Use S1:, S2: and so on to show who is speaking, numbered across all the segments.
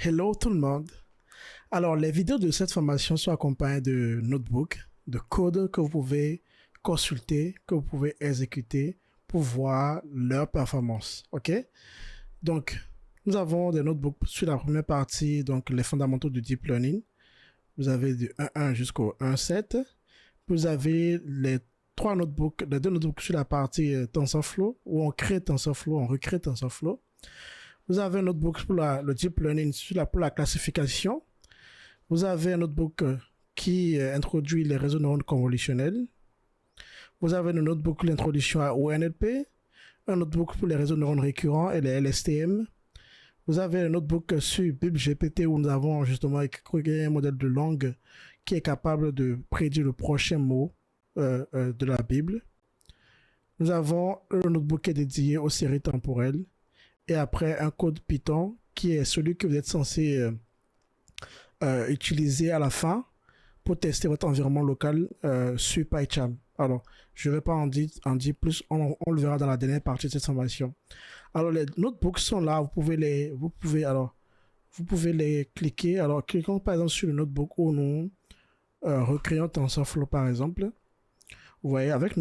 S1: Hello tout le monde. Alors, les vidéos de cette formation sont accompagnées de notebooks, de codes que vous pouvez consulter, que vous pouvez exécuter pour voir leur performance. OK? Donc, nous avons des notebooks sur la première partie, donc les fondamentaux du deep learning. Vous avez du 1.1 jusqu'au 1.7. Vous avez les deux notebooks sur la partie TensorFlow, où on crée TensorFlow, on recrée TensorFlow. Vous avez un notebook pour le deep learning pour la classification. Vous avez un notebook qui introduit les réseaux neuronaux convolutionnels. Vous avez un notebook pour l'introduction au NLP, un notebook pour les réseaux neuronaux récurrents et les LSTM. Vous avez un notebook sur BibGPT où nous avons justement créé un modèle de langue qui est capable de prédire le prochain mot de la Bible. Nous avons un notebook qui est dédié aux séries temporelles. Et après, un code Python qui est celui que vous êtes censé utiliser à la fin pour tester votre environnement local sur PyCharm. Alors, je ne vais pas en dire plus, on le verra dans la dernière partie de cette formation. Alors, les notebooks sont là, vous pouvez les cliquer. Alors, cliquons par exemple sur le notebook où nous recréons TensorFlow par exemple. Vous voyez, avec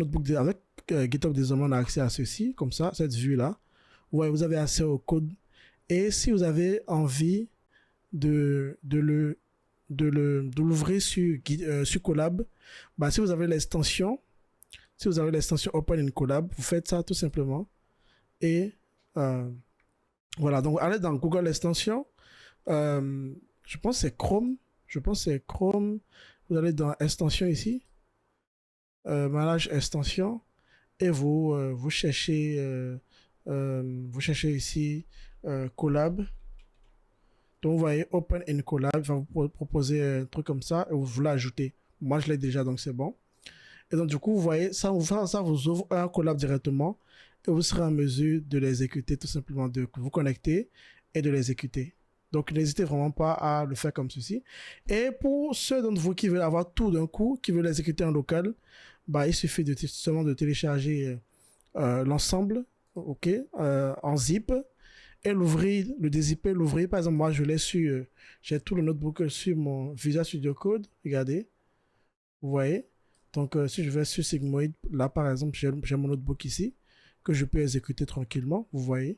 S1: GitHub désormais, on a accès à ceci, comme ça, cette vue-là. Ouais, vous avez accès au code. Et si vous avez envie de l'ouvrir sur Colab, bah, si vous avez l'extension Open in Colab, vous faites ça tout simplement. Et voilà, donc allez dans Google Extension. Je pense que c'est Chrome. Vous allez dans Extension ici. Manage Extension. Et vous cherchez ici Colab. Donc vous voyez Open in Colab, il va vous proposer un truc comme ça et vous l'ajoutez. Moi je l'ai déjà, donc c'est bon. Et donc du coup vous voyez ça vous ouvre un Colab directement et vous serez en mesure de l'exécuter, tout simplement de vous connecter et de l'exécuter. Donc n'hésitez vraiment pas à le faire comme ceci. Et pour ceux d'entre vous qui veulent avoir tout d'un coup, qui veulent l'exécuter en local, bah il suffit seulement de télécharger l'ensemble, ok, en zip, et l'ouvrir, le dézipper, l'ouvrir. Par exemple, moi, je l'ai sur, j'ai tout le notebook sur mon Visual Studio Code. Regardez, vous voyez. Donc, si je vais sur Sigmoid, là, par exemple, j'ai mon notebook ici que je peux exécuter tranquillement. Vous voyez.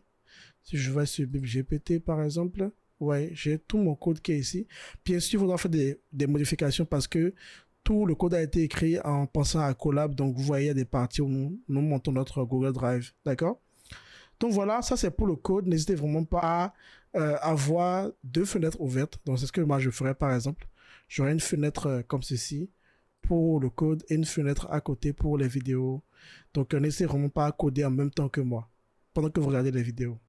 S1: Si je vais sur BibGPT, par exemple, vous voyez, j'ai tout mon code qui est ici. Bien sûr, il faudra faire des modifications parce que tout le code a été écrit en pensant à Colab. Donc, vous voyez, il y a des parties où nous montons notre Google Drive. D'accord? Donc voilà, ça c'est pour le code. N'hésitez vraiment pas à avoir deux fenêtres ouvertes. Donc c'est ce que moi je ferais par exemple. J'aurais une fenêtre comme ceci pour le code et une fenêtre à côté pour les vidéos. Donc n'hésitez vraiment pas à coder en même temps que moi pendant que vous regardez les vidéos.